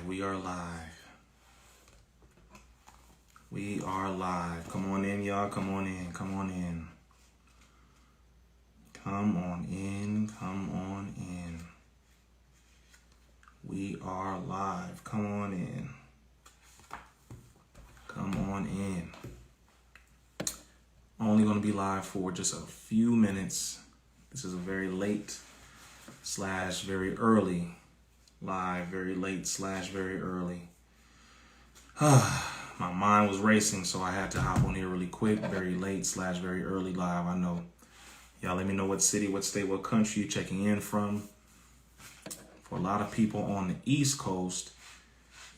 We are live. We are live. Come on in, y'all. Come on in. Come on in. Come on in. Come on in. We are live. Come on in. Come on in. Only going to be live for just a few minutes. This is a very late / very early live, very late / very early. My mind was racing, so I had to hop on here really quick. Very late / very early live. I know. Y'all let me know what city, what state, what country you're checking in from. For a lot of people on the East Coast,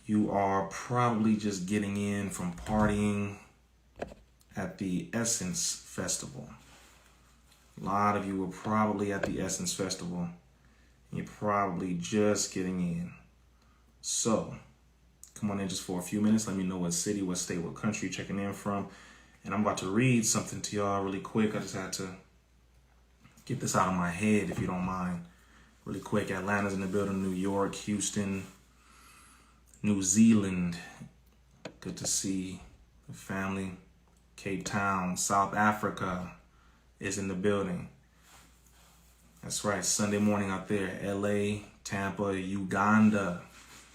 you are probably just getting in from partying at the Essence Festival. A lot of you were probably at the Essence Festival. You're probably just getting in. So, come on in just for a few minutes. Let me know what city, what state, what country you're checking in from. And I'm about to read something to y'all really quick. I just had to get this out of my head, if you don't mind. Really quick. Atlanta's in the building. New York, Houston, New Zealand. Good to see the family. Cape Town, South Africa is in the building. That's right, Sunday morning out there. LA, Tampa, Uganda.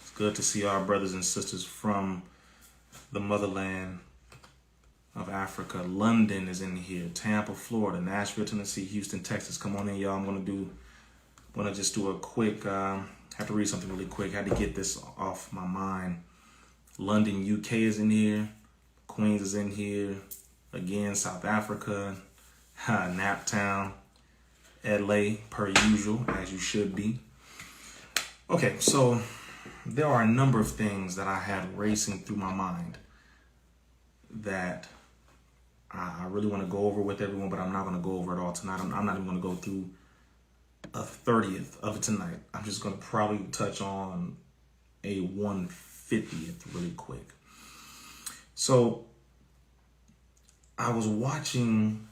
It's good to see our brothers and sisters from the motherland of Africa. London is in here. Tampa, Florida, Nashville, Tennessee, Houston, Texas. Come on in, y'all. I'm gonna just do a quick, have to read something really quick. Had to get this off my mind. London, UK is in here. Queens is in here. Again, South Africa, Naptown, LA, per usual, as you should be. Okay, so there are a number of things that I had racing through my mind that I really want to go over with everyone, but I'm not going to go over it all tonight. I'm not even going to go through a 30th of it tonight. I'm just going to probably touch on a 1/50th really quick. So I was watching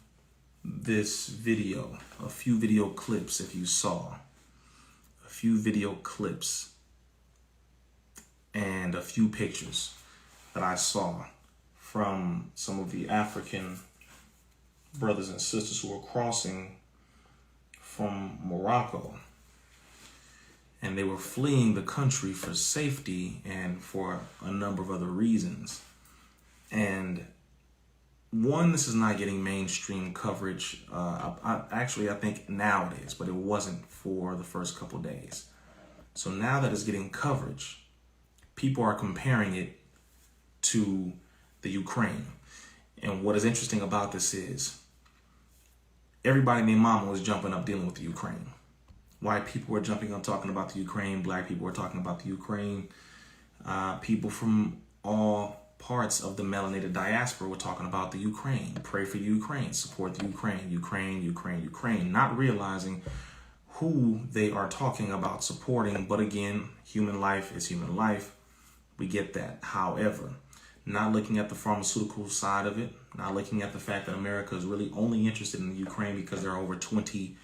this video, a few video clips, if you saw, a few video clips and a few pictures that I saw from some of the African brothers and sisters who were crossing from Morocco. And they were fleeing the country for safety and for a number of other reasons. And one, this is not getting mainstream coverage. I think now it is, but it wasn't for the first couple days. So now that it's getting coverage, people are comparing it to the Ukraine. And what is interesting about this is everybody named Mama was jumping up dealing with the Ukraine. White people were jumping up talking about the Ukraine. Black people were talking about the Ukraine. People from all parts of the melanated diaspora were talking about the Ukraine. Pray for the Ukraine. Support the Ukraine. Ukraine. Not realizing who they are talking about supporting. But again, human life is human life. We get that. However, not looking at the pharmaceutical side of it. Not looking at the fact that America is really only interested in the Ukraine because there are over 20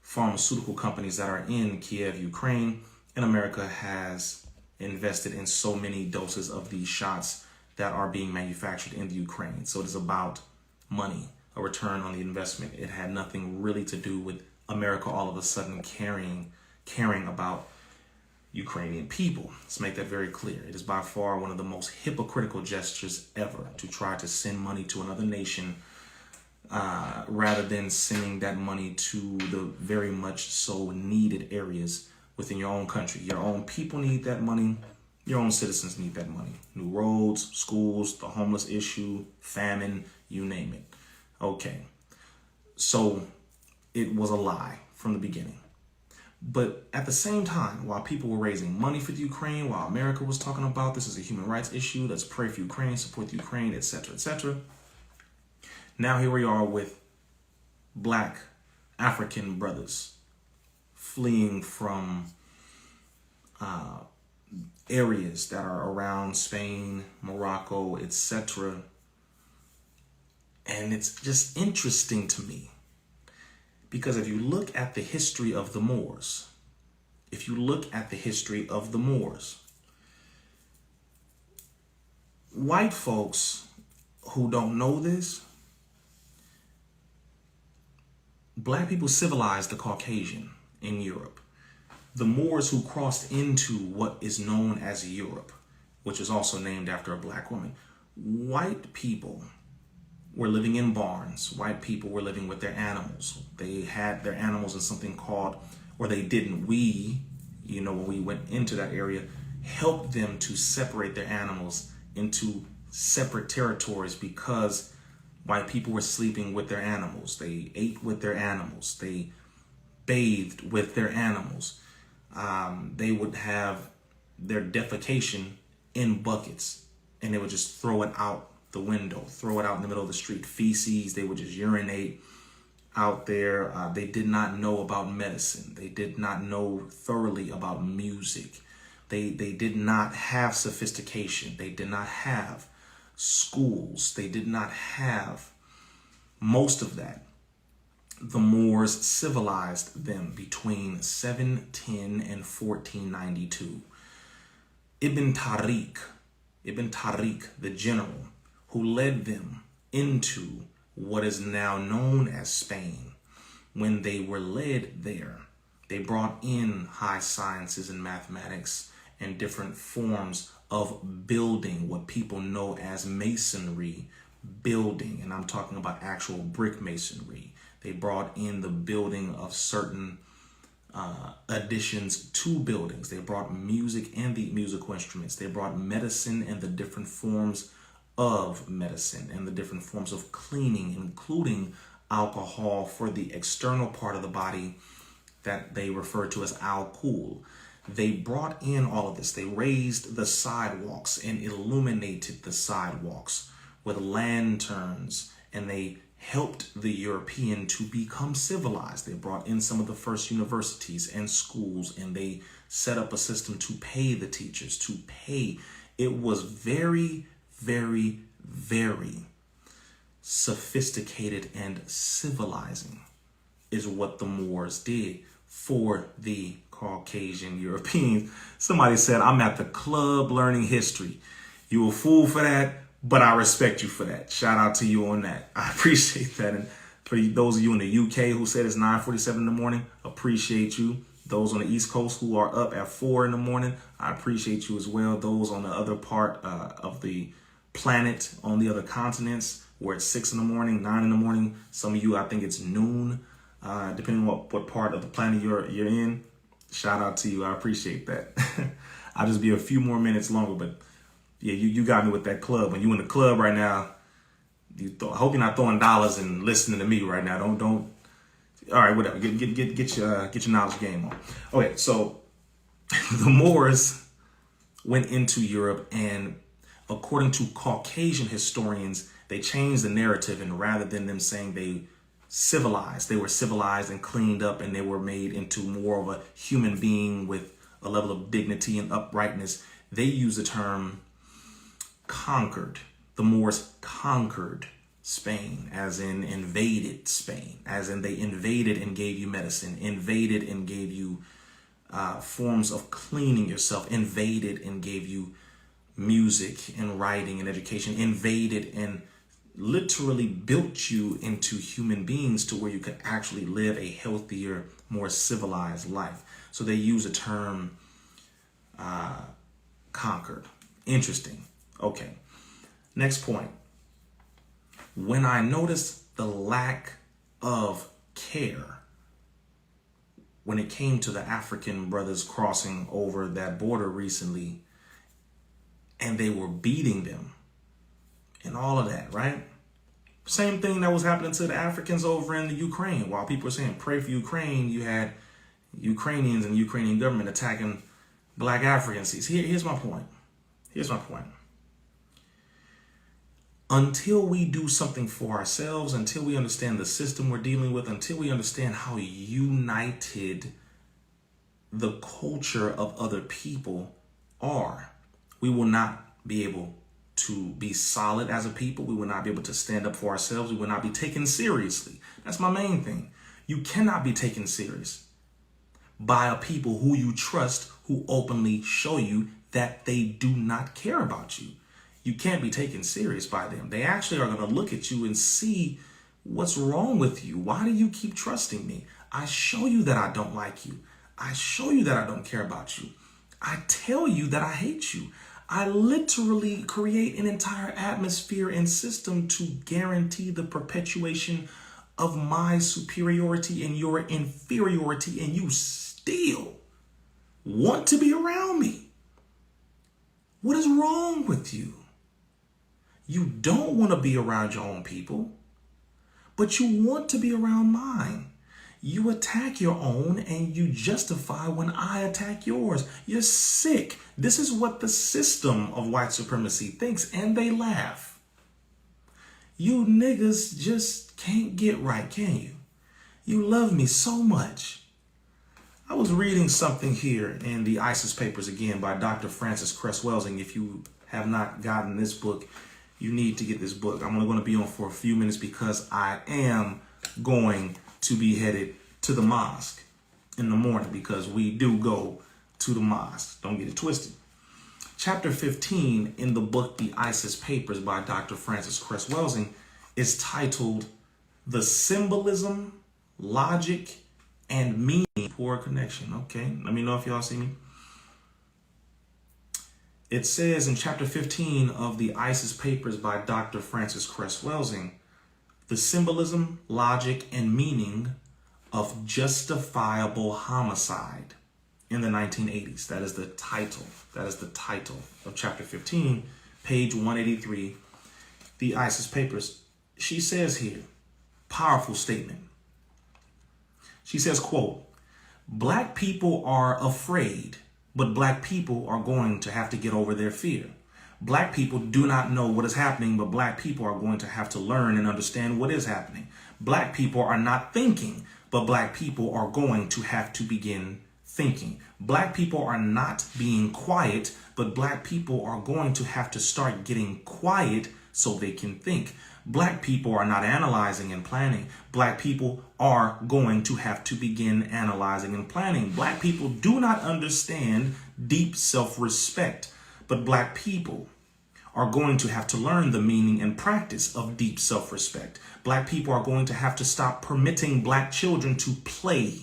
pharmaceutical companies that are in Kiev, Ukraine. And America has invested in so many doses of these shots that are being manufactured in the Ukraine. So it is about money, a return on the investment. It had nothing really to do with America all of a sudden caring about Ukrainian people. Let's make that very clear. It is by far one of the most hypocritical gestures ever to try to send money to another nation rather than sending that money to the very much so needed areas within your own country. Your own people need that money. Your own citizens need that money. New roads, schools, the homeless issue, famine, you name it. Okay. So it was a lie from the beginning. But at the same time, while people were raising money for the Ukraine, while America was talking about this as a human rights issue, let's pray for Ukraine, support the Ukraine, etc., now here we are with Black African brothers fleeing from areas that are around Spain, Morocco, etc. And it's just interesting to me because if you look at the history of the Moors, if you look at the history of the Moors, white folks who don't know this, black people civilized the Caucasian in Europe. The Moors who crossed into what is known as Europe, which is also named after a black woman. White people were living in barns. White people were living with their animals. They had their animals in something called, or they didn't. We, when we went into that area, helped them to separate their animals into separate territories because white people were sleeping with their animals. They ate with their animals. They bathed with their animals. They would have their defecation in buckets and they would just throw it out the window, throw it out in the middle of the street. Feces, they would just urinate out there. They did not know about medicine. They did not know thoroughly about music. They did not have sophistication. They did not have schools. They did not have most of that. The Moors civilized them between 710 and 1492. Ibn Tariq, the general who led them into what is now known as Spain, when they were led there, they brought in high sciences and mathematics and different forms of building, what people know as masonry building. And I'm talking about actual brick masonry. They brought in the building of certain additions to buildings. They brought music and the musical instruments. They brought medicine and the different forms of medicine and the different forms of cleaning, including alcohol for the external part of the body that they refer to as al-Kul. They brought in all of this. They raised the sidewalks and illuminated the sidewalks with lanterns, and they helped the European to become civilized. They brought in some of the first universities and schools, and they set up a system to pay the teachers, to pay. It was very, very, very sophisticated and civilizing is what the Moors did for the Caucasian Europeans. Somebody said, I'm at the club learning history. You a fool for that, but I respect you for that. Shout out to you on that. I appreciate that. And for those of you in the UK who said it's 9:47 in the morning, appreciate you. Those on the East Coast who are up at 4 in the morning, I appreciate you as well. Those on the other part of the planet, on the other continents, where it's 6 in the morning, 9 in the morning. Some of you, I think it's noon, depending on what part of the planet you're in. Shout out to you. I appreciate that. I'll just be a few more minutes longer, but yeah, you got me with that club. When you in the club right now, I hope you're not throwing dollars and listening to me right now. Don't. All right, whatever. Get your knowledge game on. Okay, so the Moors went into Europe, and according to Caucasian historians, they changed the narrative, and rather than them saying they were civilized and cleaned up, and they were made into more of a human being with a level of dignity and uprightness, they use the term conquered. The Moors conquered Spain, as in invaded Spain, as in they invaded and gave you medicine, invaded and gave you forms of cleaning yourself, invaded and gave you music and writing and education, invaded and literally built you into human beings to where you could actually live a healthier, more civilized life. So they use the term conquered. Interesting. Okay. Next point. When I noticed the lack of care when it came to the African brothers crossing over that border recently, and they were beating them and all of that, right? Same thing that was happening to the Africans over in the Ukraine. While people were saying pray for Ukraine, you had Ukrainians and the Ukrainian government attacking black Africans. Here's my point. Until we do something for ourselves, until we understand the system we're dealing with, until we understand how united the culture of other people are, we will not be able to be solid as a people. We will not be able to stand up for ourselves. We will not be taken seriously. That's my main thing. You cannot be taken serious. by a people who you trust, who openly show you that they do not care about you. You can't be taken serious by them. They actually are going to look at you and see what's wrong with you. Why do you keep trusting me? I show you that I don't like you. I show you that I don't care about you. I tell you that I hate you. I literally create an entire atmosphere and system to guarantee the perpetuation of my superiority and your inferiority, and you still want to be around me. What is wrong with you? You don't want to be around your own people, but you want to be around mine. You attack your own and you justify when I attack yours. You're sick. This is what the system of white supremacy thinks, and they laugh. You niggas just can't get right, can you? You love me so much. I was reading something here in the ISIS papers again by Dr. Francis Cress Welsing. If you have not gotten this book, you need to get this book. I'm only going to be on for a few minutes because I am going to be headed to the mosque in the morning, because we do go to the mosque. Don't get it twisted. Chapter 15 in the book, The ISIS Papers by Dr. Francis Cress Welsing, is titled The Symbolism, Logic, and Meaning. Poor connection. Okay, let me know if y'all see me. It says in chapter 15 of the ISIS Papers by Dr. Francis Cress Welsing, the symbolism, logic, and meaning of justifiable homicide in the 1980s. That is the title. That is the title of chapter 15, page 183, the ISIS Papers. She says here, powerful statement. She says, quote, "Black people are afraid, but black people are going to have to get over their fear. Black people do not know what is happening, but black people are going to have to learn and understand what is happening. Black people are not thinking, but black people are going to have to begin thinking. Black people are not being quiet, but black people are going to have to start getting quiet so they can think. Black people are not analyzing and planning. Black people are going to have to begin analyzing and planning. Black people do not understand deep self-respect, but black people are going to have to learn the meaning and practice of deep self-respect. Black people are going to have to stop permitting black children to play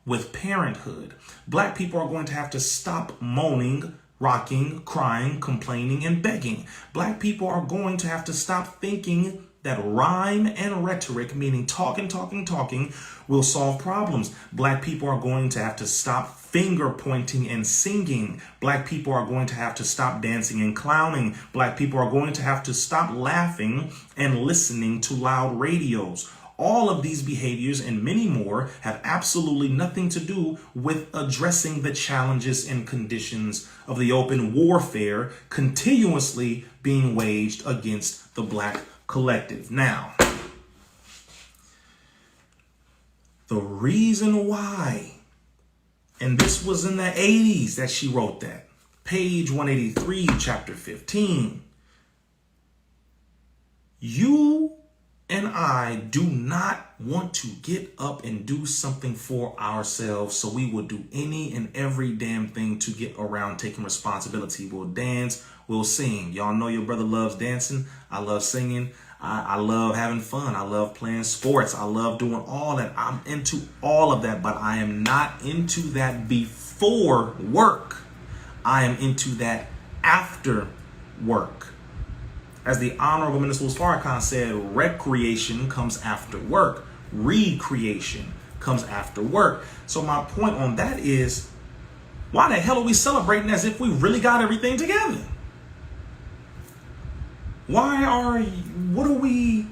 with parenthood. Black people are going to have to stop moaning, rocking, crying, complaining, and begging. Black people are going to have to stop thinking that rhyme and rhetoric, meaning talking, will solve problems. Black people are going to have to stop finger pointing and singing. Black people are going to have to stop dancing and clowning. Black people are going to have to stop laughing and listening to loud radios. All of these behaviors and many more have absolutely nothing to do with addressing the challenges and conditions of the open warfare continuously being waged against the black collective." Now, the reason why, and this was in the 80s that she wrote that, page 183, chapter 15. You and I do not want to get up and do something for ourselves, so we will do any and every damn thing to get around taking responsibility. We'll dance, we'll sing. Y'all know your brother loves dancing. I love singing. I love having fun. I love playing sports. I love doing all that. I'm into all of that, but I am not into that before work. I am into that after work. As the Honorable Minister Farrakhan said, recreation comes after work. Recreation comes after work. So my point on that is, why the hell are we celebrating as if we really got everything together? What are we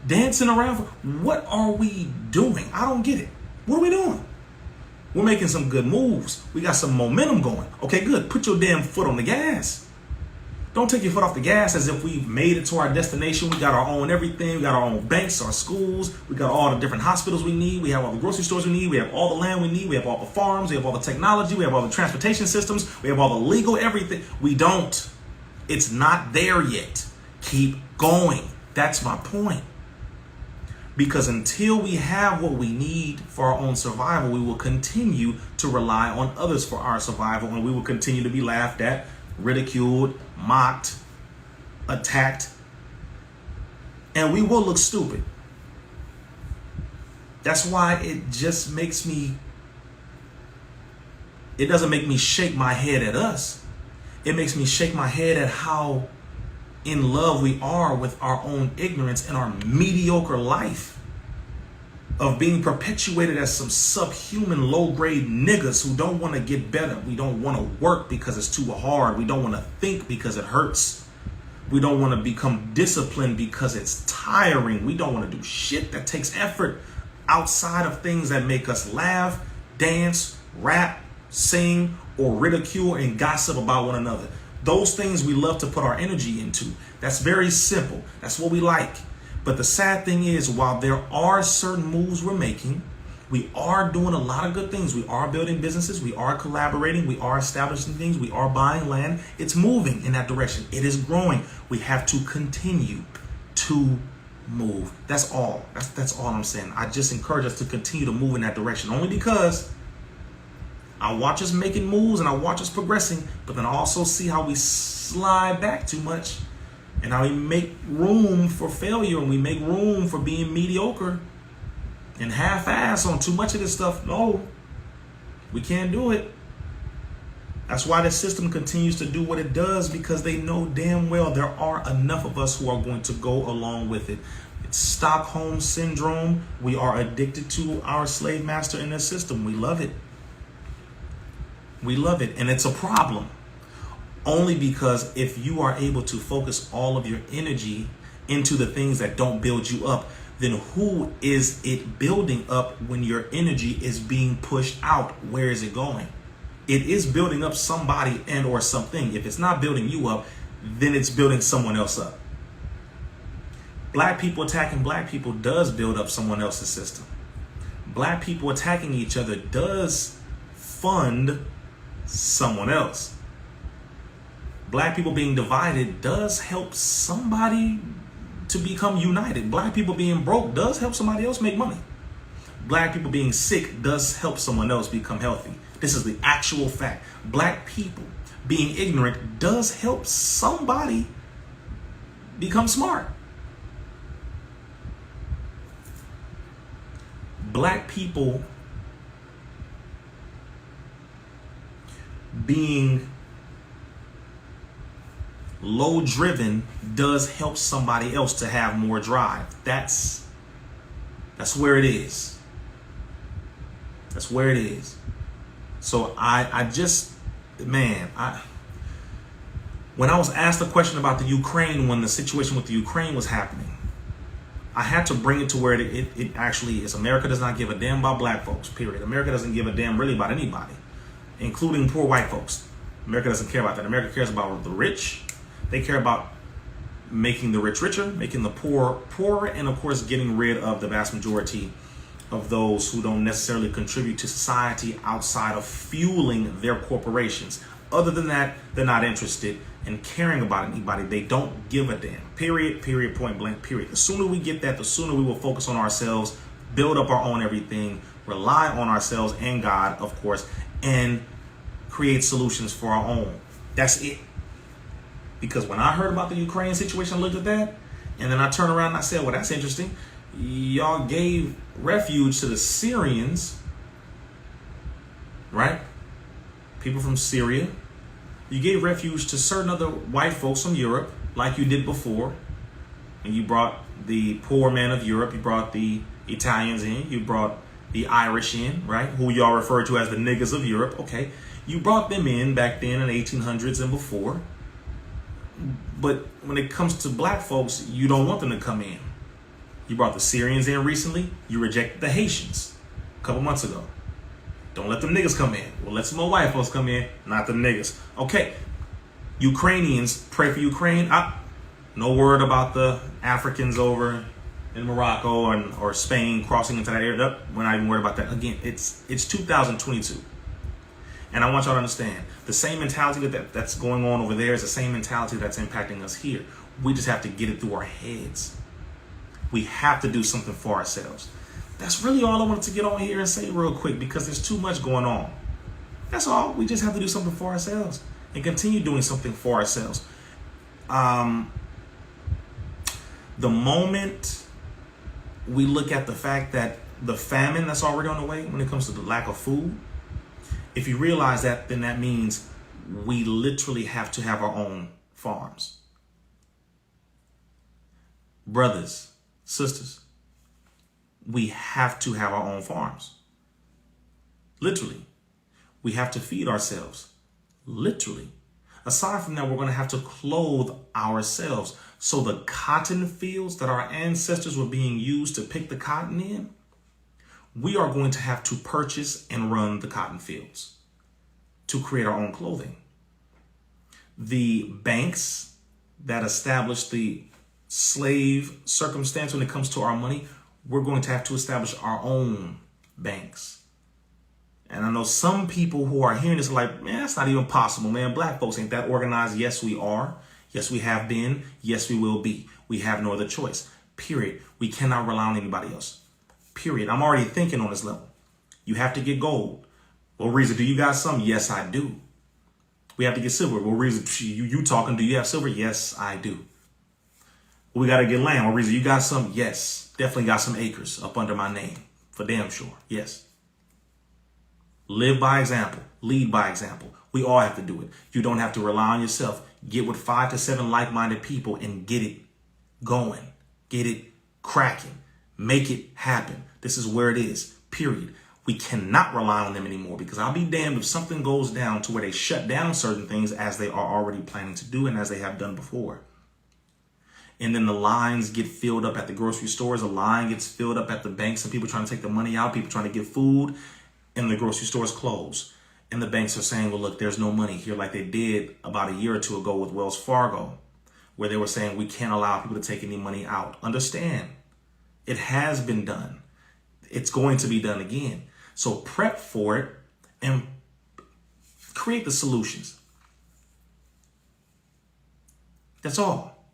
dancing around for? What are we doing? I don't get it. What are we doing? We're making some good moves. We got some momentum going. Okay, good. Put your damn foot on the gas. Don't take your foot off the gas as if we've made it to our destination. We got our own everything. We got our own banks, our schools. We got all the different hospitals we need. We have all the grocery stores we need. We have all the land we need. We have all the farms. We have all the technology. We have all the transportation systems. We have all the legal everything. We don't. It's not there yet. Keep going. That's my point. Because until we have what we need for our own survival, we will continue to rely on others for our survival, and we will continue to be laughed at, ridiculed, mocked, attacked, and we will look stupid. That's why it just makes me, it doesn't make me shake my head at us. It makes me shake my head at how in love we are with our own ignorance and our mediocre life of being perpetuated as some subhuman low-grade niggas who don't want to get better. We don't want to work because it's too hard. We don't want to think because it hurts. We don't want to become disciplined because it's tiring. We don't want to do shit that takes effort outside of things that make us laugh, dance, rap, sing, or ridicule and gossip about one another. Those things we love to put our energy into. That's very simple. That's what we like. But the sad thing is, while there are certain moves we're making, we are doing a lot of good things. We are building businesses. We are collaborating. We are establishing things. We are buying land. It's moving in that direction. It is growing. We have to continue to move. That's all. That's all I'm saying. I just encourage us to continue to move in that direction, only because I watch us making moves and I watch us progressing, but then I also see how we slide back too much and how we make room for failure and we make room for being mediocre and half-ass on too much of this stuff. No, we can't do it. That's why the system continues to do what it does, because they know damn well there are enough of us who are going to go along with it. It's Stockholm syndrome. We are addicted to our slave master in the system. We love it. We love it, and it's a problem. Only because if you are able to focus all of your energy into the things that don't build you up, then who is it building up when your energy is being pushed out? Where is it going? It is building up somebody and or something. If it's not building you up, then it's building someone else up. Black people attacking black people does build up someone else's system. Black people attacking each other does fund someone else. Black people being divided does help somebody to become united. Black people being broke does help somebody else make money. Black people being sick does help someone else become healthy. This is the actual fact. Black people being ignorant does help somebody become smart. Black people being low driven does help somebody else to have more drive. That's where it is. That's where it is. So when I was asked a question about the Ukraine, when the situation with the Ukraine was happening, I had to bring it to where it actually is. America does not give a damn about black folks, period. America doesn't give a damn really about anybody, including poor white folks. America doesn't care about that. America cares about the rich. They care about making the rich richer, making the poor poorer, and of course getting rid of the vast majority of those who don't necessarily contribute to society outside of fueling their corporations. Other than that, they're not interested in caring about anybody. They don't give a damn. Period, point blank, period. The sooner we get that, the sooner we will focus on ourselves, build up our own everything, rely on ourselves and God, of course, and create solutions for our own. That's it. Because when I heard about the Ukraine situation, I looked at that, and then I turned around and I said, well, that's interesting. Y'all gave refuge to the Syrians, right? People from Syria. You gave refuge to certain other white folks from Europe, like you did before. And you brought the poor men of Europe. You brought the Italians in. You brought the Irish in, right? Who y'all refer to as the niggas of Europe. Okay. You brought them in back then in the 1800s and before. But when it comes to black folks, you don't want them to come in. You brought the Syrians in recently. You rejected the Haitians a couple months ago. Don't let them niggas come in. We'll let some more white folks come in, not the niggas. Okay. Ukrainians, pray for Ukraine. No word about the Africans over in Morocco or Spain crossing into that area. Nope, we're not even worried about that. Again, it's 2022. And I want y'all to understand, the same mentality that's going on over there is the same mentality that's impacting us here. We just have to get it through our heads. We have to do something for ourselves. That's really all I wanted to get on here and say real quick, because there's too much going on. That's all. We just have to do something for ourselves and continue doing something for ourselves. The moment we look at the fact that the famine that's already on the way when it comes to the lack of food, if you realize that, then that means we literally have to have our own farms. Brothers, sisters, we have to have our own farms. Literally. We have to feed ourselves. Literally. Aside from that, we're going to have to clothe ourselves. So the cotton fields that our ancestors were being used to pick the cotton in, we are going to have to purchase and run the cotton fields to create our own clothing. The banks that established the slave circumstance when it comes to our money, we're going to have to establish our own banks. And I know some people who are hearing this are like, man, that's not even possible, man. Black folks ain't that organized. Yes, we are. Yes, we have been. Yes, we will be. We have no other choice. Period. We cannot rely on anybody else. Period. I'm already thinking on this level. You have to get gold. Well, RIZZA, do you got some? Yes, I do. We have to get silver. Well, RIZZA, you talking, do you have silver? Yes, I do. We got to get land. Well, RIZZA, you got some? Yes. Definitely got some acres up under my name. For damn sure. Yes. Live by example. Lead by example. We all have to do it. You don't have to rely on yourself. Get with 5 to 7 like-minded people and get it going. Get it cracking. Make it happen. This is where it is. Period. We cannot rely on them anymore, because I'll be damned if something goes down to where they shut down certain things as they are already planning to do and as they have done before. And then the lines get filled up at the grocery stores. The line gets filled up at the banks, and people trying to take the money out. People trying to get food, and the grocery stores close. And the banks are saying, well, look, there's no money here, like they did about a year or two ago with Wells Fargo, where they were saying we can't allow people to take any money out. Understand, it has been done. It's going to be done again. So prep for it and create the solutions. That's all.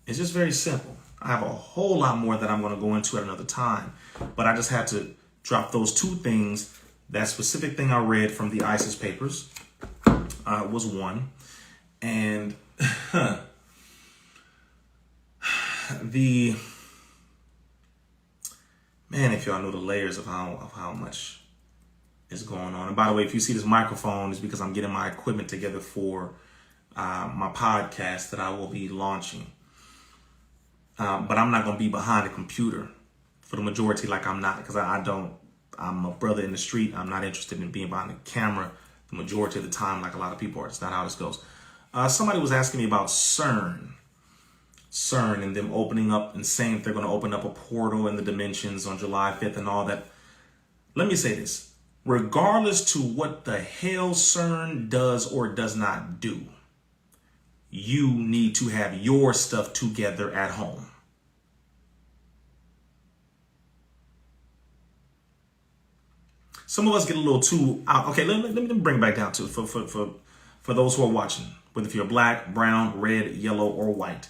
It's just very simple. I have a whole lot more that I'm going to go into at another time, but I just had to drop those 2 things. That specific thing I read from the ISIS papers was one. And if y'all know the layers of how much is going on. And by the way, if you see this microphone, it's because I'm getting my equipment together for my podcast that I will be launching. But I'm not going to be behind a computer for the majority, like I'm not, because I'm a brother in the street. I'm not interested in being behind the camera the majority of the time, like a lot of people are. It's not how this goes. Somebody was asking me about CERN and them opening up and saying they're going to open up a portal in the dimensions on July 5th and all that. Let me say this. Regardless to what the hell CERN does or does not do, you need to have your stuff together at home. Some of us get a little too out. Okay, let me bring it back down to it for those who are watching, whether if you're black, brown, red, yellow, or white.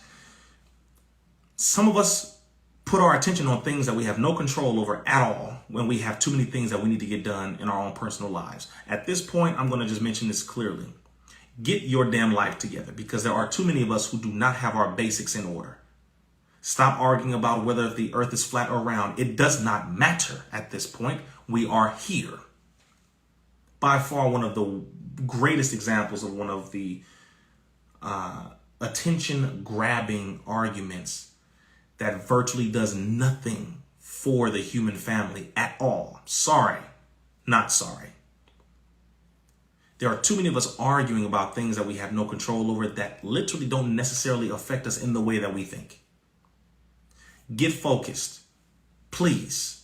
Some of us put our attention on things that we have no control over at all when we have too many things that we need to get done in our own personal lives. At this point, I'm going to just mention this clearly. Get your damn life together, because there are too many of us who do not have our basics in order. Stop arguing about whether the earth is flat or round. It does not matter at this point. We are here. By far one of the greatest examples of one of the attention-grabbing arguments that virtually does nothing for the human family at all. Sorry, not sorry. There are too many of us arguing about things that we have no control over that literally don't necessarily affect us in the way that we think. Get focused, please.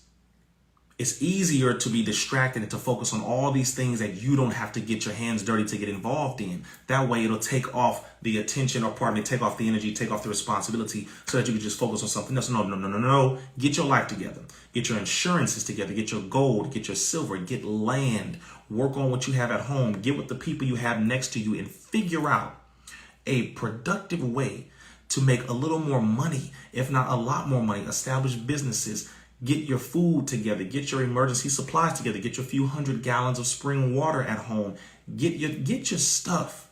It's easier to be distracted and to focus on all these things that you don't have to get your hands dirty to get involved in. That way it'll take off the attention, or take off the energy, take off the responsibility, so that you can just focus on something else. No. Get your life together. Get your insurances together. Get your gold. Get your silver. Get land. Work on what you have at home. Get with the people you have next to you and figure out a productive way to make a little more money, if not a lot more money. Establish businesses, get your food together, get your emergency supplies together, get your few hundred gallons of spring water at home, get your stuff.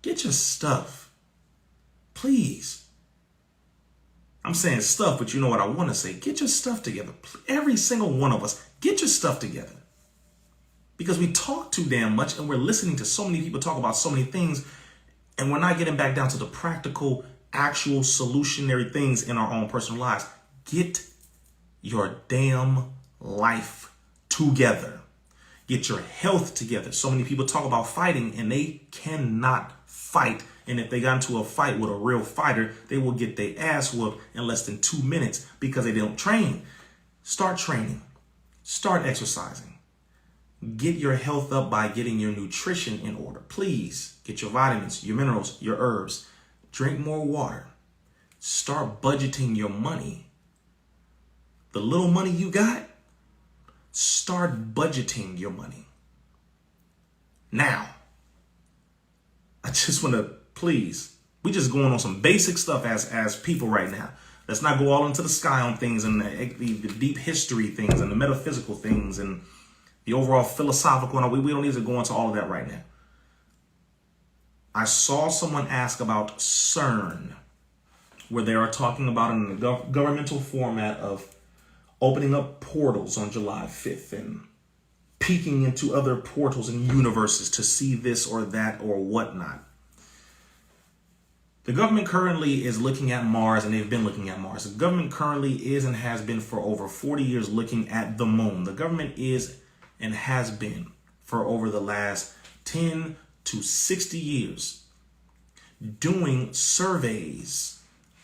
Get your stuff. Please. I'm saying stuff, but you know what I want to say. Get your stuff together. Every single one of us, get your stuff together. Because we talk too damn much and we're listening to so many people talk about so many things, and we're not getting back down to the practical, actual solutionary things in our own personal lives. Get your damn life together. Get your health together. So many people talk about fighting and they cannot fight. And if they got into a fight with a real fighter, they will get their ass whooped in less than 2 minutes because they don't train. Start training. Start exercising. Get your health up by getting your nutrition in order. Please get your vitamins, your minerals, your herbs. Drink more water. Start budgeting your money. The little money you got, start budgeting your money. Now, I just want to, please, we just going on some basic stuff as people right now. Let's not go all into the sky on things and the deep history things and the metaphysical things and the overall philosophical. And we don't need to go into all of that right now. I saw someone ask about CERN, where they are talking about in the governmental format of opening up portals on July 5th and peeking into other portals and universes to see this or that or whatnot. The government currently is looking at Mars, and they've been looking at Mars. The government currently is and has been for over 40 years looking at the moon. The government is and has been for over the last 10 to 60 years doing surveys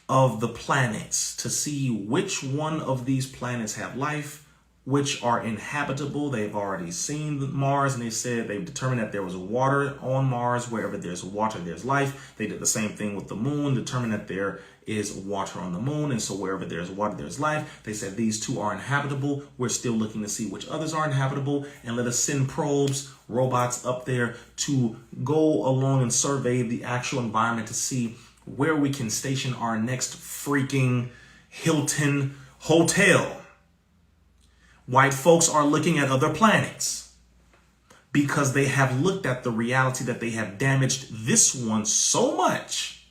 of the planets to see which one of these planets have life, which are inhabitable. They've already seen Mars, and they said they've determined that there was water on Mars. Wherever there's water, there's life. They did the same thing with the moon, determined that there is water on the moon, and so wherever there's water, there's life. They said these two are inhabitable. We're still looking to see which others are inhabitable, and let us send probes, robots up there to go along and survey the actual environment to see where we can station our next freaking Hilton hotel. White folks are looking at other planets because they have looked at the reality that they have damaged this one so much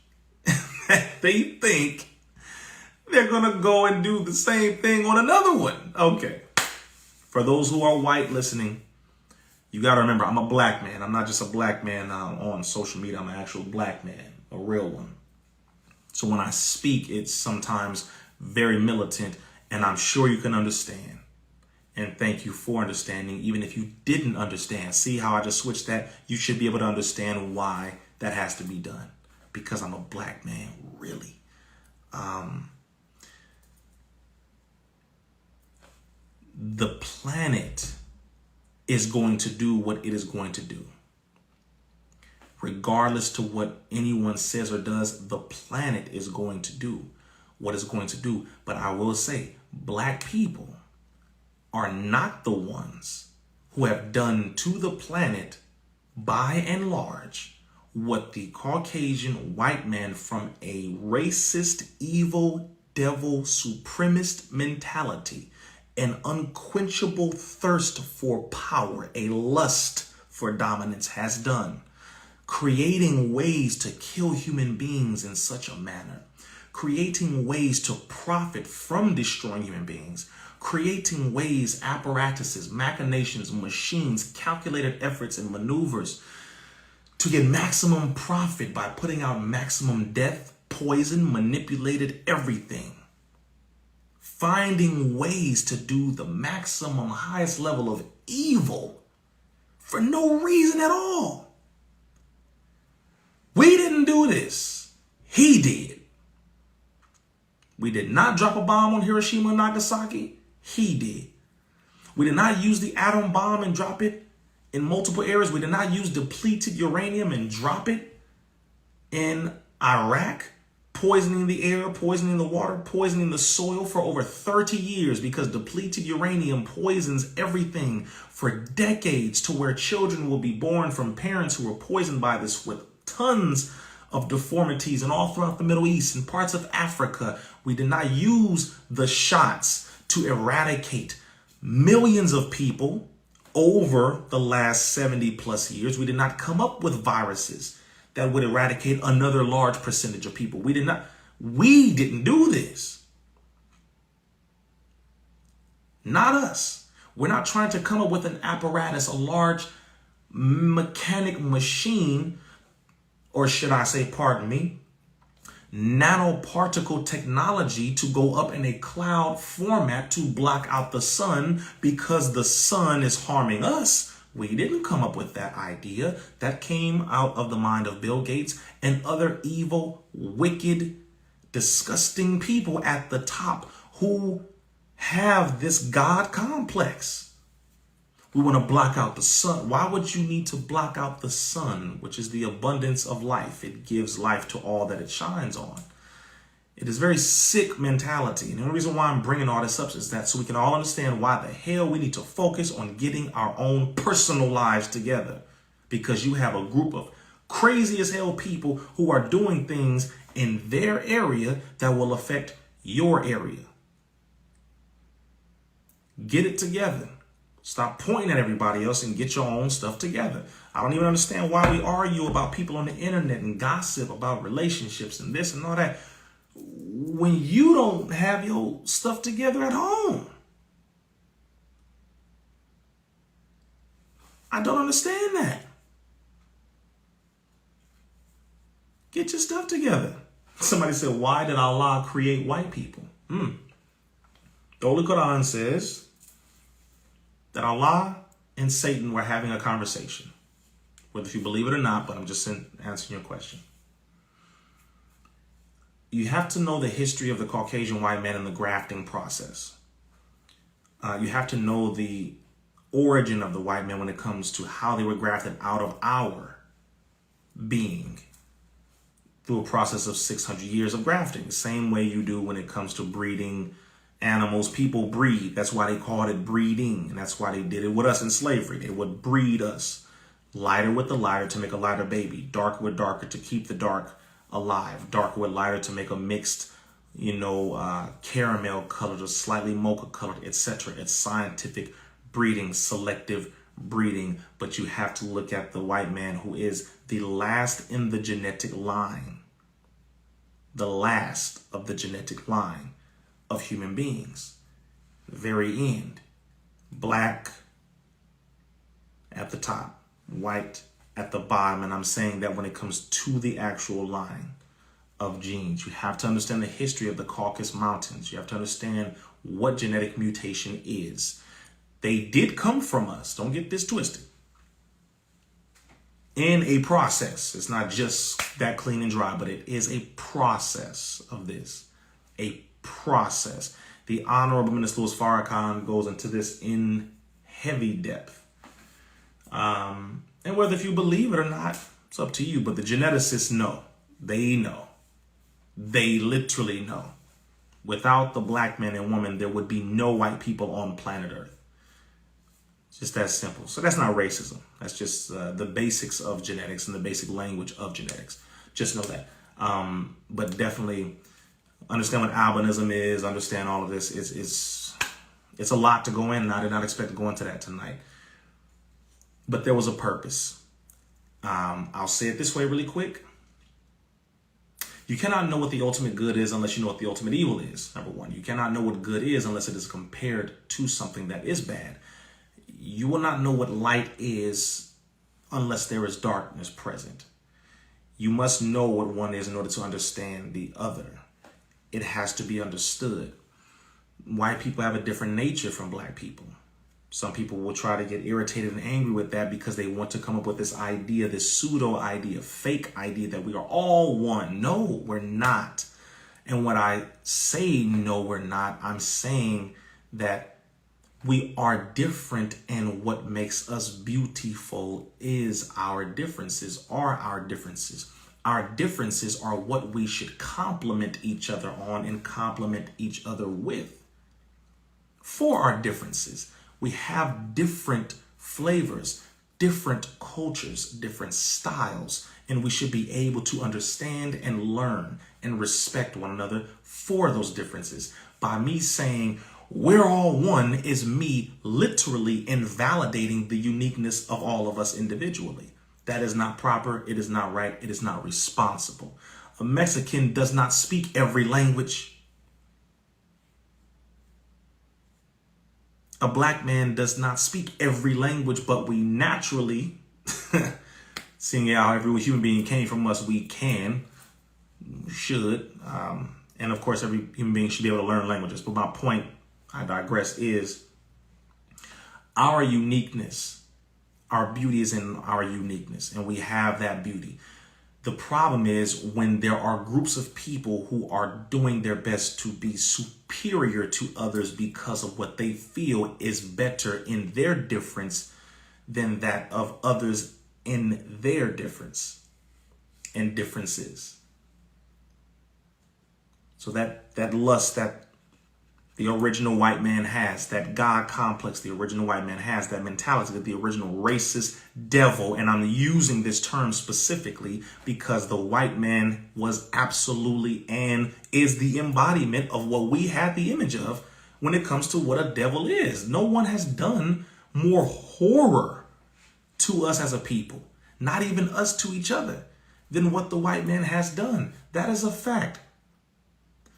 that they think they're going to go and do the same thing on another one. Okay. For those who are white listening, you got to remember, I'm a black man. I'm not just a black man on social media. I'm an actual black man, a real one. So when I speak, it's sometimes very militant, and I'm sure you can understand. And thank you for understanding. Even if you didn't understand, see how I just switched that? You should be able to understand why that has to be done. Because I'm a black man, really. The planet is going to do what it is going to do. Regardless to what anyone says or does, the planet is going to do what it's going to do. But I will say, black people are not the ones who have done to the planet, by and large, what the Caucasian white man from a racist, evil, devil, supremacist mentality, an unquenchable thirst for power, a lust for dominance has done, creating ways to kill human beings in such a manner, creating ways to profit from destroying human beings, creating ways, apparatuses, machinations, machines, calculated efforts and maneuvers to get maximum profit by putting out maximum death, poison, manipulated everything. Finding ways to do the maximum highest level of evil for no reason at all. We didn't do this. He did. We did not drop a bomb on Hiroshima and Nagasaki. He did. We did not use the atom bomb and drop it in multiple areas. We did not use depleted uranium and drop it in Iraq, poisoning the air, poisoning the water, poisoning the soil for over 30 years because depleted uranium poisons everything for decades, to where children will be born from parents who were poisoned by this with tons of deformities and all throughout the Middle East and parts of Africa. We did not use the shots to eradicate millions of people over the last 70 plus years. We did not come up with viruses that would eradicate another large percentage of people. We didn't do this. Not us. We're not trying to come up with an apparatus, a large mechanic machine, or should I say, pardon me, nanoparticle technology to go up in a cloud format to block out the sun because the sun is harming us. We didn't come up with that idea. That came out of the mind of Bill Gates and other evil, wicked, disgusting people at the top who have this God complex. We want to block out the sun. Why would you need to block out the sun, which is the abundance of life? It gives life to all that it shines on. It is very sick mentality. And the only reason why I'm bringing all this up is that so we can all understand why the hell we need to focus on getting our own personal lives together. Because you have a group of crazy as hell people who are doing things in their area that will affect your area. Get it together. Stop pointing at everybody else and get your own stuff together. I don't even understand why we argue about people on the internet and gossip about relationships and this and all that when you don't have your stuff together at home. I don't understand that. Get your stuff together. Somebody said, why did Allah create white people? The Holy Quran says that Allah and Satan were having a conversation. Whether if you believe it or not, but I'm just answering your question. You have to know the history of the Caucasian white man and the grafting process. You have to know the origin of the white man when it comes to how they were grafted out of our being through a process of 600 years of grafting. The same way you do when it comes to breeding animals. People breed. That's why they called it breeding. And that's why they did it with us in slavery. They would breed us. Lighter with the lighter to make a lighter baby. Darker with darker to keep the dark alive. Darker with lighter to make a mixed, caramel colored or slightly mocha colored, etc. It's scientific breeding, selective breeding. But you have to look at the white man who is the last in the genetic line. The last of the genetic line of human beings. The very end. Black at the top, white at the bottom. And I'm saying that when it comes to the actual line of genes, you have to understand the history of the Caucasus Mountains. You have to understand what genetic mutation is. They did come from us. Don't get this twisted. In a process. It's not just that clean and dry, but it is a process of this. A process. The Honorable Minister Louis Farrakhan goes into this in heavy depth. And whether if you believe it or not, it's up to you. But the geneticists know. They know. They literally know. Without the black man and woman, there would be no white people on planet Earth. It's just that simple. So that's not racism. That's just the basics of genetics and the basic language of genetics. Just know that. But definitely understand what albinism is. Understand all of this. It's a lot to go in, and I did not expect to go into that tonight. But there was a purpose. I'll say it this way really quick. You cannot know what the ultimate good is unless you know what the ultimate evil is, number one. You cannot know what good is unless it is compared to something that is bad. You will not know what light is unless there is darkness present. You must know what one is in order to understand the other. It has to be understood. White people have a different nature from black people. Some people will try to get irritated and angry with that because they want to come up with this idea, this pseudo idea, fake idea that we are all one. No, we're not. And when I say no, we're not, I'm saying that we are different, and what makes us beautiful is our differences, are our differences. Our differences are what we should complement each other on and complement each other with. For our differences, we have different flavors. different cultures, different styles, and we should be able to understand and learn and respect one another for those differences. By me saying we're all one is me literally invalidating the uniqueness of all of us individually. That is not proper. It is not right. It is not responsible. A Mexican does not speak every language. A black man does not speak every language, but we naturally, seeing how every human being came from us, we should, and of course every human being should be able to learn languages. But my point, I digress, is our uniqueness, our beauty is in our uniqueness, and we have that beauty. The problem is when there are groups of people who are doing their best to be superior to others because of what they feel is better in their difference than that of others in their difference and differences. So that lust that the original white man has, that God complex the original white man has, that mentality that the original racist devil, and I'm using this term specifically because the white man was absolutely and is the embodiment of what we had the image of when it comes to what a devil is. No one has done more horror to us as a people, not even us to each other, than what the white man has done. That is a fact.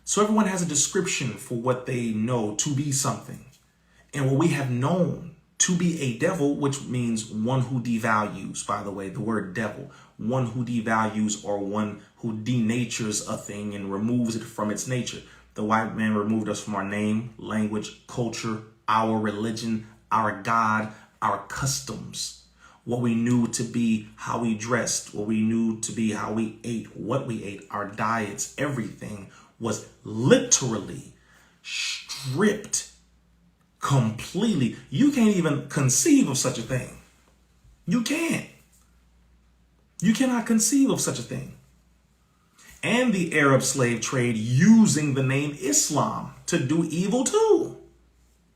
So everyone has a description for what they know to be something. And what we have known to be a devil, which means one who devalues, by the way, the word devil, one who devalues or one who denatures a thing and removes it from its nature. The white man removed us from our name, language, culture, our religion, our God, our customs, what we knew to be how we dressed, what we knew to be how we ate, what we ate, our diets, everything was literally stripped completely. You can't even conceive of such a thing. You can't. You cannot conceive of such a thing. And the Arab slave trade using the name Islam to do evil too.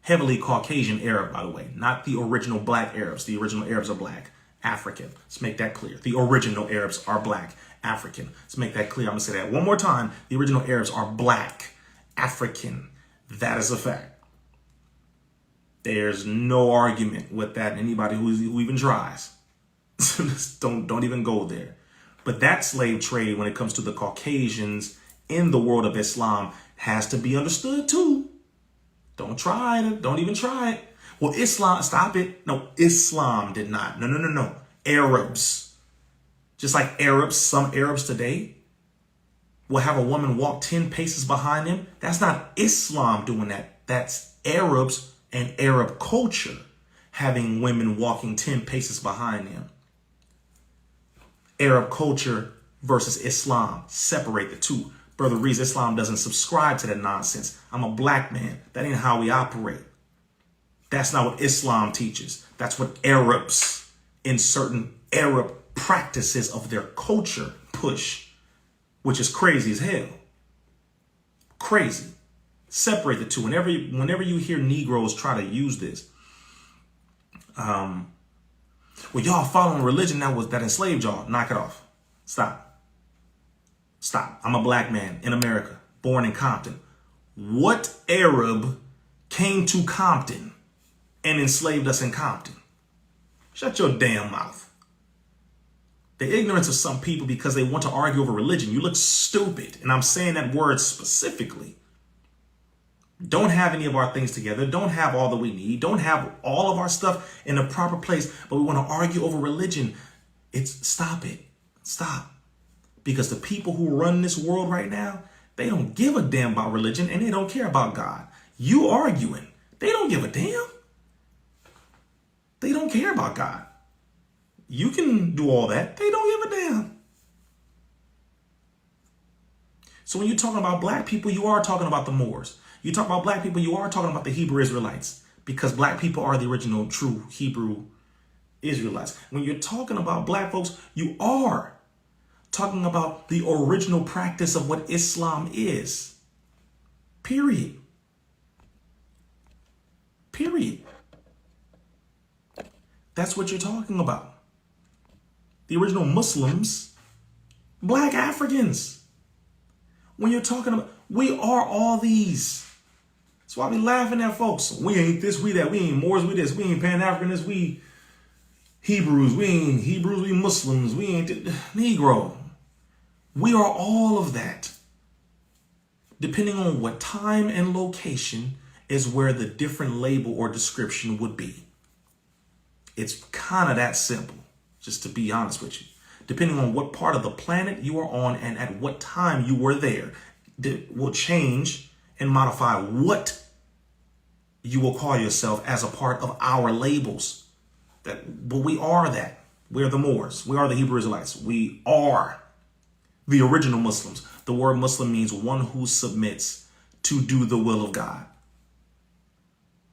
Heavily Caucasian Arab, by the way, not the original black Arabs. The original Arabs are black, African. Let's make that clear. The original Arabs are black, African. Let's make that clear. I'm going to say that one more time. The original Arabs are black, African. That is a fact. There's no argument with that. Anybody who even tries. don't even go there. But that slave trade, when it comes to the Caucasians in the world of Islam, has to be understood too. Don't try it. Don't even try it. Well, Islam, stop it. No, Islam did not. No. Arabs. Just like Arabs, some Arabs today will have a woman walk 10 paces behind them. That's not Islam doing that. That's Arabs and Arab culture having women walking 10 paces behind them. Arab culture versus Islam. Separate the two. Brother RIZZA, Islam doesn't subscribe to that nonsense. I'm a black man. That ain't how we operate. That's not what Islam teaches. That's what Arabs in certain Arab practices of their culture push, which is crazy as hell. Crazy. Separate the two. Whenever you hear Negroes try to use this, well, y'all following religion that enslaved y'all. Knock it off. Stop. I'm a black man in America, born in Compton. What Arab came to Compton and enslaved us in Compton? Shut your damn mouth. The ignorance of some people because they want to argue over religion. You look stupid. And I'm saying that word specifically. Don't have any of our things together. Don't have all that we need. Don't have all of our stuff in the proper place. But we want to argue over religion. Stop it. Stop. Because the people who run this world right now, they don't give a damn about religion and they don't care about God. You arguing. They don't give a damn. They don't care about God. You can do all that. They don't give a damn. So when you're talking about black people, you are talking about the Moors. You talk about black people, you are talking about the Hebrew Israelites, because black people are the original true Hebrew Israelites. When you're talking about black folks, you are talking about the original practice of what Islam is. Period. That's what you're talking about. The original Muslims, black Africans. When you're talking about, we are all these. That's why we laughing at folks. We ain't this, we that. We ain't Moors, we this. We ain't Pan-Africanists, we Hebrews. We ain't Hebrews, we Muslims. We ain't Negro. We are all of that. Depending on what time and location is where the different label or description would be. It's kind of that simple, just to be honest with you. Depending on what part of the planet you are on and at what time you were there, it will change and modify what you will call yourself as a part of our labels. But we are that. We're the Moors. We are the Hebrew Israelites. We are the original Muslims. The word Muslim means one who submits to do the will of God.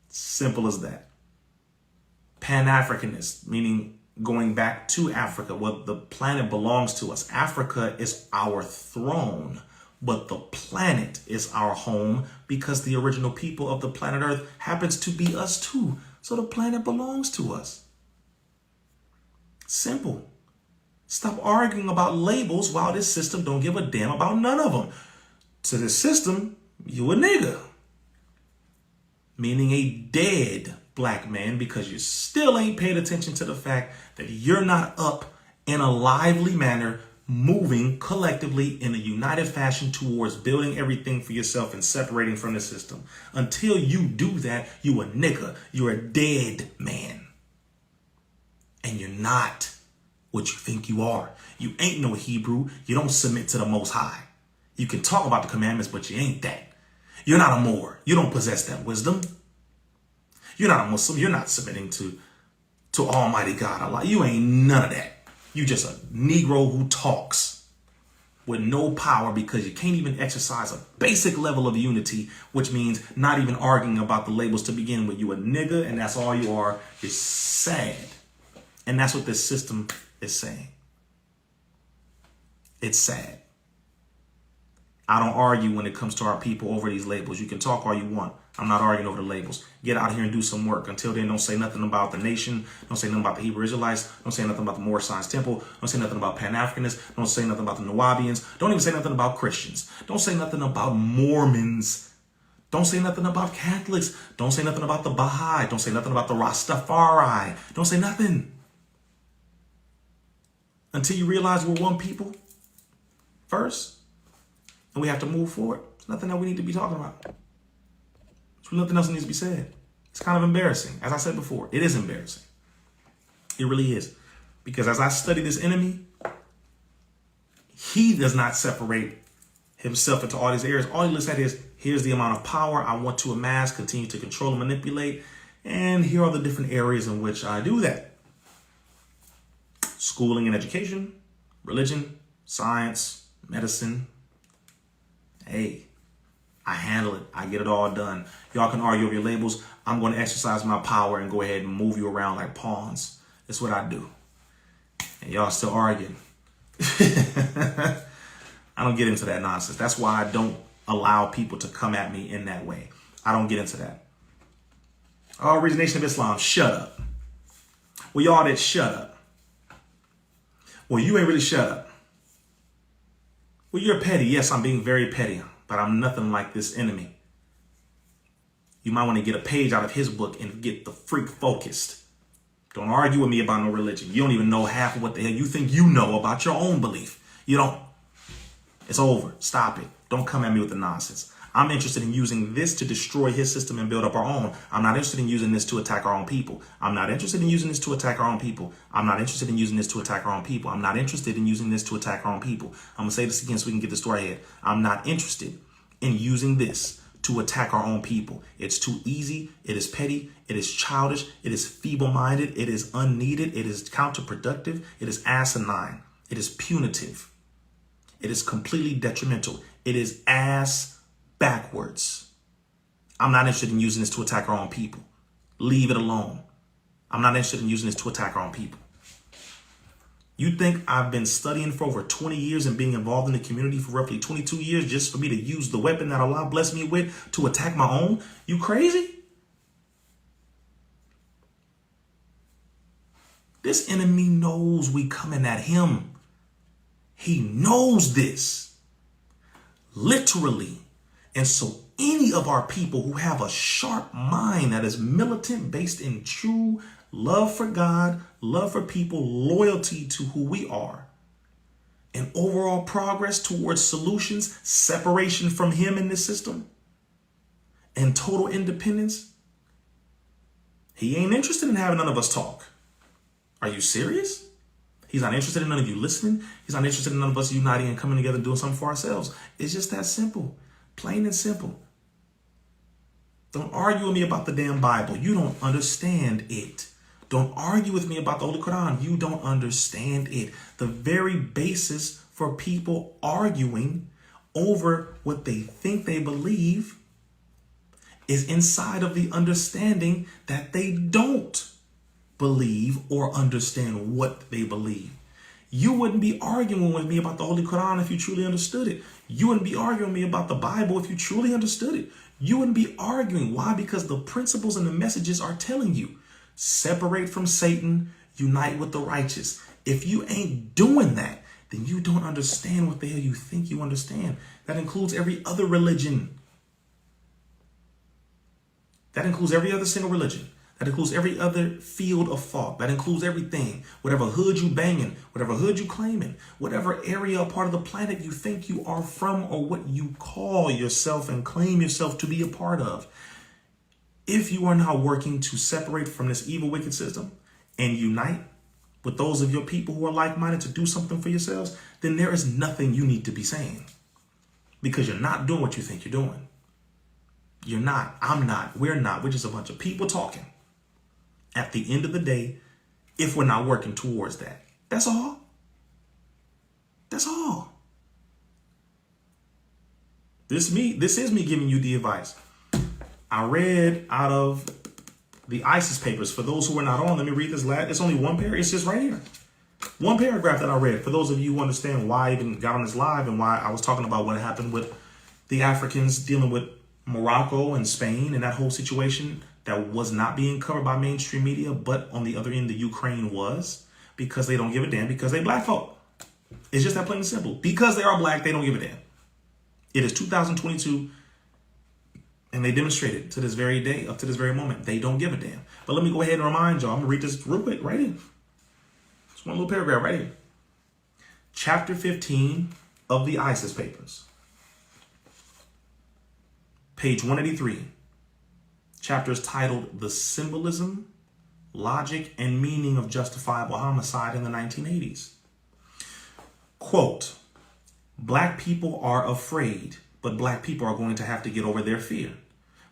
Simple as that. Pan-Africanist, meaning going back to Africa. Well, the planet belongs to us. Africa is our throne, but the planet is our home because the original people of the planet Earth happens to be us too. So the planet belongs to us. Simple. Stop arguing about labels while this system don't give a damn about none of them. To this system, you a nigga. Meaning a dead black man, because you still ain't paid attention to the fact that you're not up in a lively manner, moving collectively in a united fashion towards building everything for yourself and separating from the system. Until you do that, you a nigga. You're a dead man. And you're not what you think you are. You ain't no Hebrew. You don't submit to the Most High. You can talk about the commandments, but you ain't that. You're not a Moor. You don't possess that wisdom. You're not a Muslim. You're not submitting to Almighty God Allah. You ain't none of that. You just a Negro who talks with no power because you can't even exercise a basic level of unity, which means not even arguing about the labels to begin with. You a nigga, and that's all you are. It's sad. And that's what this system is saying. It's sad. I don't argue when it comes to our people over these labels. You can talk all you want. I'm not arguing over the labels. Get out here and do some work. Until then, don't say nothing about the nation. Don't say nothing about the Hebrew Israelites. Don't say nothing about the Moorish Science Temple. Don't say nothing about Pan-Africanists. Don't say nothing about the Nawabians. Don't even say nothing about Christians. Don't say nothing about Mormons. Don't say nothing about Catholics. Don't say nothing about the Baha'i. Don't say nothing about the Rastafari. Don't say nothing. Until you realize we're one people first, and we have to move forward. There's nothing that we need to be talking about. There's nothing else that needs to be said. It's kind of embarrassing. As I said before, it is embarrassing. It really is. Because as I study this enemy, he does not separate himself into all these areas. All he looks at is, here's the amount of power I want to amass, continue to control and manipulate. And here are the different areas in which I do that. Schooling and education, religion, science, medicine. Hey, I handle it. I get it all done. Y'all can argue over your labels. I'm going to exercise my power and go ahead and move you around like pawns. That's what I do. And y'all still arguing. I don't get into that nonsense. That's why I don't allow people to come at me in that way. I don't get into that. Oh, RIZZA Nation of Islam, shut up. Well, y'all that shut up. Well, you ain't really shut up. Well, you're petty. Yes, I'm being very petty, but I'm nothing like this enemy. You might want to get a page out of his book and get the freak focused. Don't argue with me about no religion. You don't even know half of what the hell you think you know about your own belief. You don't. It's over. Stop it. Don't come at me with the nonsense. I'm interested in using this to destroy his system and build up our own. I'm not interested in using this to attack our own people. I'm not interested in using this to attack our own people. I'm not interested in using this to attack our own people. I'm not interested in using this to attack our own people. I'm going to say this again so we can get this to our head. I'm not interested in using this to attack our own people. It's too easy. It is petty. It is childish. It is feeble-minded. It is unneeded. It is counterproductive. It is asinine. It is punitive. It is completely detrimental. It is ass backwards. I'm not interested in using this to attack our own people. Leave it alone. I'm not interested in using this to attack our own people. You think I've been studying for over 20 years and being involved in the community for roughly 22 years just for me to use the weapon that Allah blessed me with to attack my own? You crazy? This enemy knows we coming at him. He knows this. Literally. And so any of our people who have a sharp mind that is militant, based in true love for God, love for people, loyalty to who we are, and overall progress towards solutions, separation from him in this system, and total independence, he ain't interested in having none of us talk. Are you serious? He's not interested in none of you listening. He's not interested in none of us uniting and coming together and doing something for ourselves. It's just that simple. Plain and simple. Don't argue with me about the damn Bible. You don't understand it. Don't argue with me about the Holy Quran. You don't understand it. The very basis for people arguing over what they think they believe is inside of the understanding that they don't believe or understand what they believe. You wouldn't be arguing with me about the Holy Quran if you truly understood it. You wouldn't be arguing with me about the Bible if you truly understood it. You wouldn't be arguing. Why? Because the principles and the messages are telling you, separate from Satan, unite with the righteous. If you ain't doing that, then you don't understand what the hell you think you understand. That includes every other religion. That includes every other single religion. That includes every other field of thought. That includes everything. Whatever hood you banging, whatever hood you claiming, whatever area or part of the planet you think you are from, or what you call yourself and claim yourself to be a part of. If you are not working to separate from this evil, wicked system and unite with those of your people who are like-minded to do something for yourselves, then there is nothing you need to be saying, because you're not doing what you think you're doing. You're not. I'm not. We're not. We're just a bunch of people talking. At the end of the day, if we're not working towards that, that's all. That's all. This is me giving you the advice. I read out of the ISIS papers. For those who are not on, let me read this last. It's only one paragraph. It's just right here. One paragraph that I read. For those of you who understand why I even got on this live and why I was talking about what happened with the Africans dealing with Morocco and Spain and that whole situation that was not being covered by mainstream media, but on the other end, the Ukraine was, because they don't give a damn, because they black folk. It's just that plain and simple. Because they are black, they don't give a damn. It is 2022, and they demonstrated to this very day, up to this very moment, they don't give a damn. But let me go ahead and remind y'all, I'm gonna read this real quick right here. Just one little paragraph right here. Chapter 15 of the ISIS papers. Page 183. Chapter is titled The Symbolism, Logic, and Meaning of Justifiable Homicide in the 1980s. Quote, black people are afraid, but black people are going to have to get over their fear.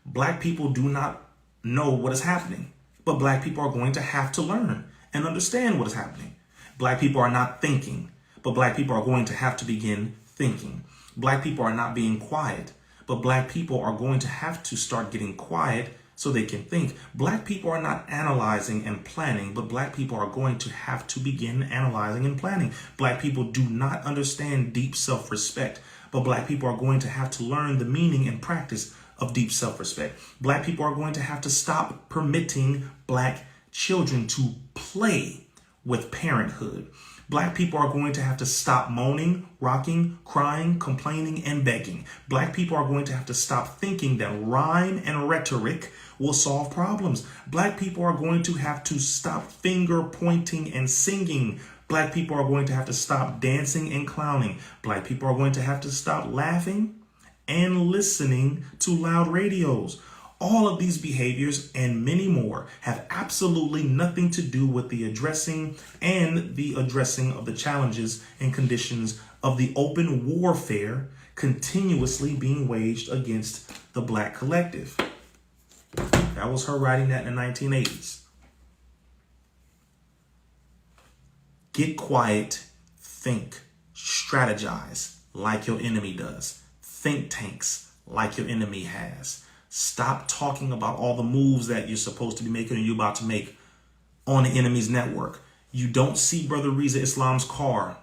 Black people do not know what is happening, but black people are going to have to learn and understand what is happening. Black people are not thinking, but black people are going to have to begin thinking. Black people are not being quiet, but black people are going to have to start getting quiet so they can think. Black people are not analyzing and planning, but black people are going to have to begin analyzing and planning. Black people do not understand deep self-respect, but black people are going to have to learn the meaning and practice of deep self-respect. Black people are going to have to stop permitting black children to play with parenthood. Black people are going to have to stop moaning, rocking, crying, complaining, and begging. Black people are going to have to stop thinking that rhyme and rhetoric will solve problems. Black people are going to have to stop finger pointing and singing. Black people are going to have to stop dancing and clowning. Black people are going to have to stop laughing and listening to loud radios. All of these behaviors and many more have absolutely nothing to do with the addressing of the challenges and conditions of the open warfare continuously being waged against the black collective. That was her writing that in the 1980s. Get quiet, think, strategize like your enemy does. Think tanks like your enemy has. Stop talking about all the moves that you're supposed to be making and you're about to make on the enemy's network. You don't see Brother RIZZA Islam's car.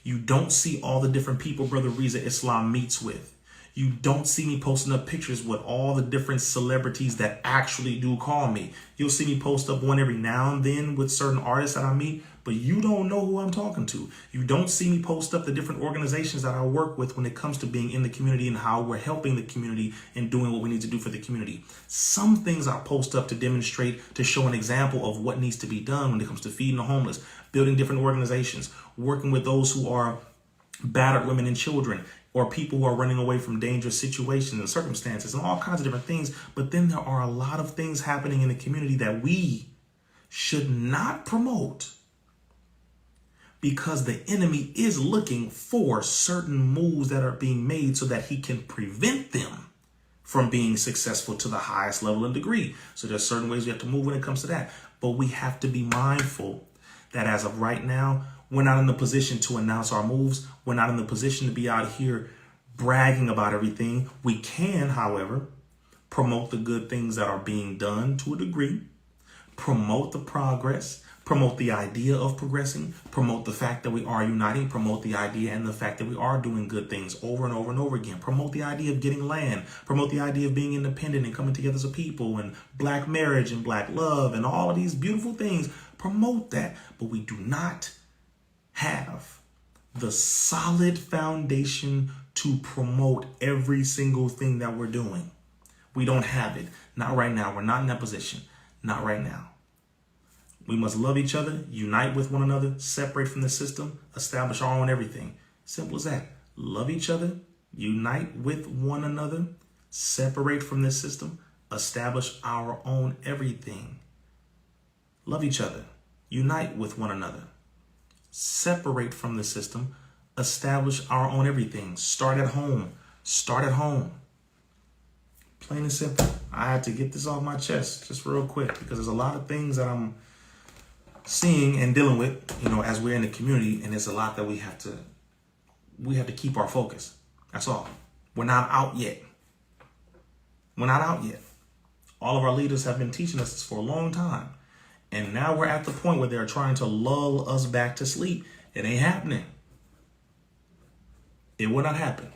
You don't see all the different people Brother RIZZA Islam meets with. You don't see me posting up pictures with all the different celebrities that actually do call me. You'll see me post up one every now and then with certain artists that I meet, but you don't know who I'm talking to. You don't see me post up the different organizations that I work with when it comes to being in the community and how we're helping the community and doing what we need to do for the community. Some things I post up to demonstrate, to show an example of what needs to be done when it comes to feeding the homeless, building different organizations, working with those who are battered women and children, or people who are running away from dangerous situations and circumstances and all kinds of different things. But then there are a lot of things happening in the community that we should not promote, because the enemy is looking for certain moves that are being made so that he can prevent them from being successful to the highest level and degree. So there's certain ways we have to move when it comes to that. But we have to be mindful that as of right now, we're not in the position to announce our moves. We're not in the position to be out here bragging about everything. We can, however, promote the good things that are being done to a degree, promote the progress, promote the idea of progressing, promote the fact that we are uniting, promote the idea and the fact that we are doing good things over and over and over again, promote the idea of getting land, promote the idea of being independent and coming together as a people, and black marriage and black love and all of these beautiful things. Promote that, but we do not have the solid foundation to promote every single thing that we're doing. We don't have it. Not right now. We're not in that position. Not right now. We must love each other, unite with one another, separate from the system, establish our own everything. Simple as that. Love each other, unite with one another, separate from this system, establish our own everything. Love each other, unite with one another, separate from the system, establish our own everything. Start at home. Start at home. Plain and simple. I had to get this off my chest just real quick, because there's a lot of things that I'm seeing and dealing with, as we're in the community, and there's a lot that we have to keep our focus. That's all. We're not out yet. We're not out yet. All of our leaders have been teaching us this for a long time. And now we're at the point where they're trying to lull us back to sleep. It ain't happening. It will not happen.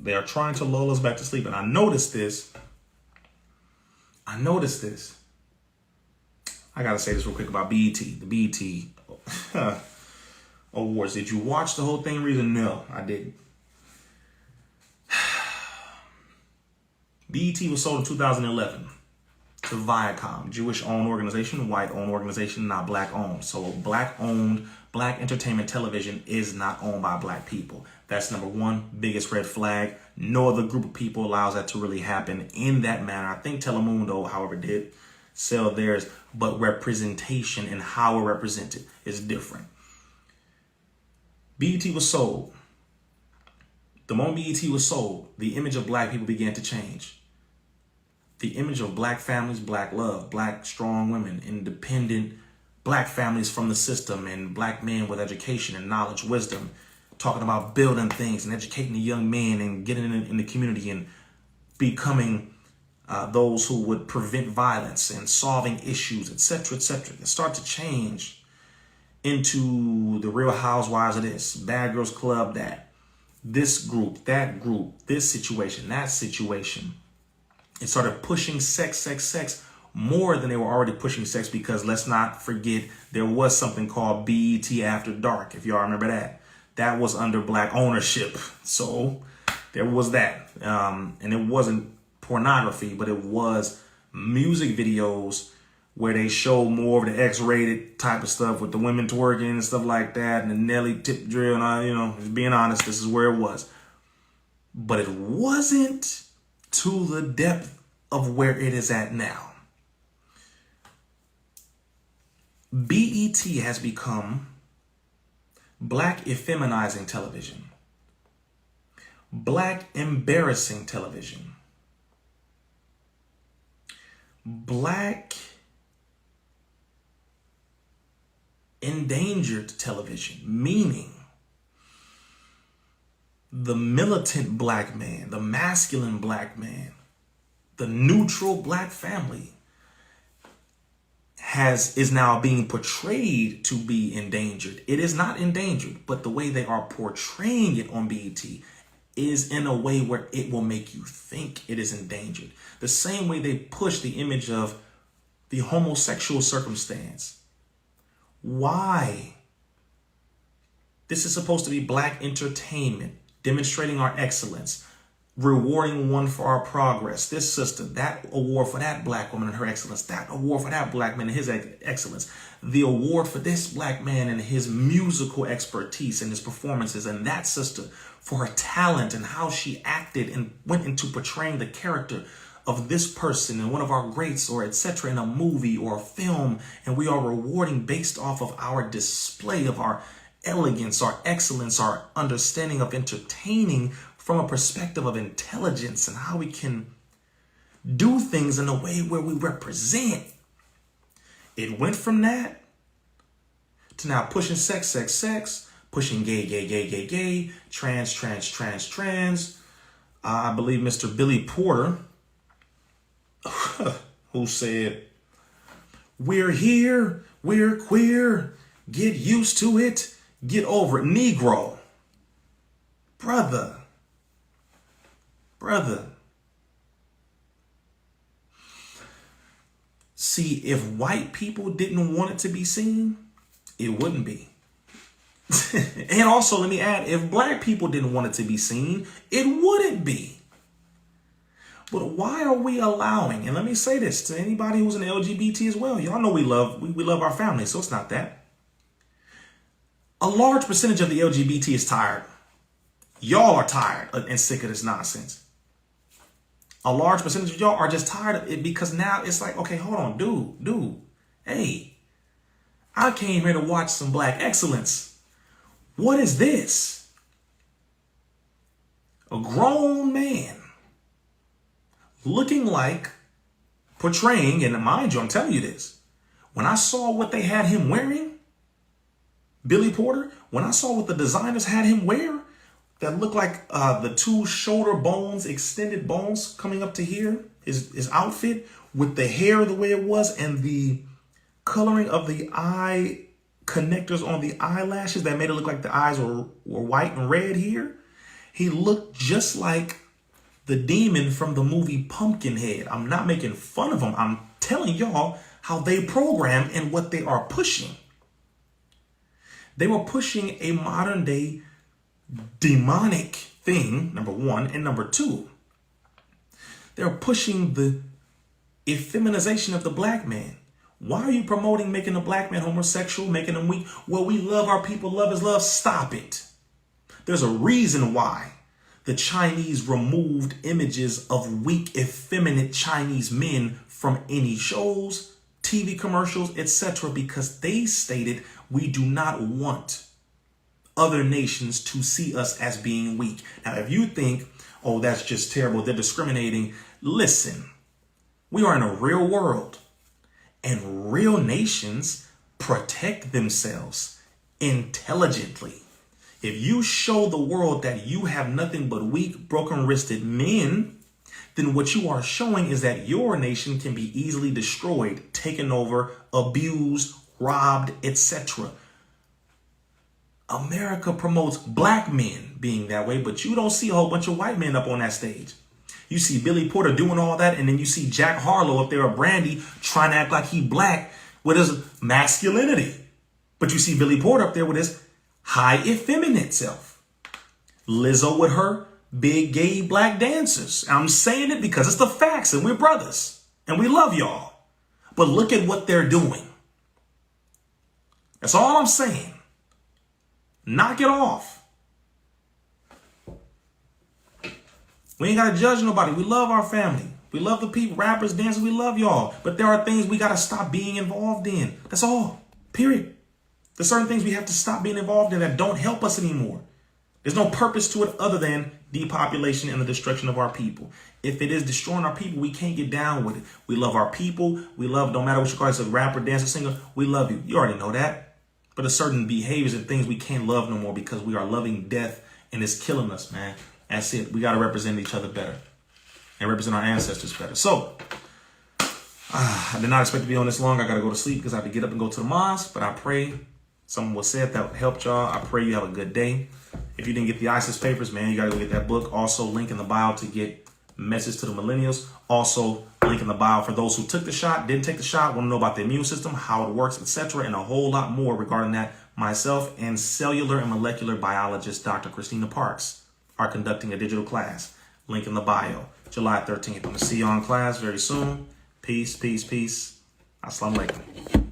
They are trying to lull us back to sleep. And I noticed this. I got to say this real quick about BET. The BET Awards. Did you watch the whole thing, RIZZA? No, I didn't. BET was sold in 2011 to Viacom, Jewish-owned organization, white-owned organization, not black-owned. So black-owned, black entertainment television is not owned by black people. That's number one, biggest red flag. No other group of people allows that to really happen in that manner. I think Telemundo, however, did sell theirs, but representation and how we're represented is different. BET was sold. The moment BET was sold, the image of black people began to change. The image of black families, black love, black strong women, independent black families from the system, and black men with education and knowledge, wisdom, talking about building things and educating the young men and getting in the community and becoming those who would prevent violence and solving issues, etc., etc. They start to change into the Real Housewives of this, Bad Girls Club that, this group, that group, this situation, that situation. It started pushing sex more than they were already pushing sex, because let's not forget there was something called BET After Dark, if y'all remember that. That was under black ownership. So there was that. And it wasn't pornography, but it was music videos where they show more of the X-rated type of stuff with the women twerking and stuff like that, and the Nelly tip drill, and just being honest, this is where it was. But it wasn't to the depth of where it is at now. BET has become black effeminizing television, black embarrassing television, black endangered television, meaning the militant black man, the masculine black man, the neutral black family is now being portrayed to be endangered. It is not endangered, but the way they are portraying it on BET is in a way where it will make you think it is endangered. The same way they push the image of the homosexual circumstance. Why? This is supposed to be black entertainment, demonstrating our excellence, rewarding one for our progress. This sister, that award for that black woman and her excellence, that award for that black man and his excellence, the award for this black man and his musical expertise and his performances, and that sister for her talent and how she acted and went into portraying the character of this person and one of our greats, or etc. in a movie or a film, and we are rewarding based off of our display of our elegance, our excellence, our understanding of entertaining from a perspective of intelligence and how we can do things in a way where we represent. It went from that to now pushing sex, pushing gay, trans. I believe Mr. Billy Porter, who said, "We're here, we're queer, get used to it, get over it." Negro. Brother. See, if white people didn't want it to be seen, it wouldn't be. And also, let me add, if black people didn't want it to be seen, it wouldn't be. But why are we allowing, and let me say this to anybody who's in the LGBT as well, y'all know we love our family, so it's not that. A large percentage of the LGBT is tired. Y'all are tired and sick of this nonsense. A large percentage of y'all are just tired of it because now it's like, okay, hold on, dude. Hey, I came here to watch some black excellence. What is this? A grown man looking like, portraying, and mind you, I'm telling you this, when I saw what they had him wearing, Billy Porter, when I saw what the designers had him wear, that looked like the two shoulder bones, extended bones coming up to here, his outfit with the hair the way it was and the coloring of the eye connectors on the eyelashes that made it look like the eyes were white and red here. He looked just like the demon from the movie Pumpkinhead. I'm not making fun of him. I'm telling y'all how they program and what they are pushing. They were pushing a modern day demonic thing, number one, and number two, they're pushing the effeminization of the black man. Why are you promoting making a black man homosexual, making him weak? Well, we love our people, love is love. Stop it. There's a reason why the Chinese removed images of weak, effeminate Chinese men from any shows, TV commercials, etc., because they stated we do not want other nations to see us as being weak. Now, if you think, oh, that's just terrible, they're discriminating, listen, we are in a real world and real nations protect themselves intelligently. If you show the world that you have nothing but weak, broken-wristed men, then what you are showing is that your nation can be easily destroyed, taken over, abused, robbed, etc. America promotes black men being that way, but you don't see a whole bunch of white men up on that stage. You see Billy Porter doing all that, and then you see Jack Harlow up there, or Brandy, trying to act like he black with his masculinity. But you see Billy Porter up there with his high effeminate self. Lizzo with her big gay black dancers. I'm saying it because it's the facts, and we're brothers, and we love y'all. But look at what they're doing. That's all I'm saying. Knock it off. We ain't got to judge nobody. We love our family. We love the people, rappers, dancers. We love y'all. But there are things we got to stop being involved in. That's all. Period. There's certain things we have to stop being involved in that don't help us anymore. There's no purpose to it other than depopulation and the destruction of our people. If it is destroying our people, we can't get down with it. We love our people. We love, no matter what you call it, a rapper, dancer, singer, we love you. You already know that. But there's certain behaviors and things we can't love no more because we are loving death and it's killing us, man. That's it. We got to represent each other better and represent our ancestors better. So I did not expect to be on this long. I got to go to sleep because I have to get up and go to the mosque. But I pray someone was said that helped y'all. I pray you have a good day. If you didn't get the ISIS papers, man, you got to go get that book. Also, link in the bio to get Message to the Millennials. Also, link in the bio for those who took the shot, didn't take the shot, want to know about the immune system, how it works, etc., and a whole lot more regarding that. Myself and cellular and molecular biologist Dr. Christina Parks are conducting a digital class. Link in the bio. July 13th. I'm going to see you on class very soon. Peace, peace, peace. Assalamu alaikum.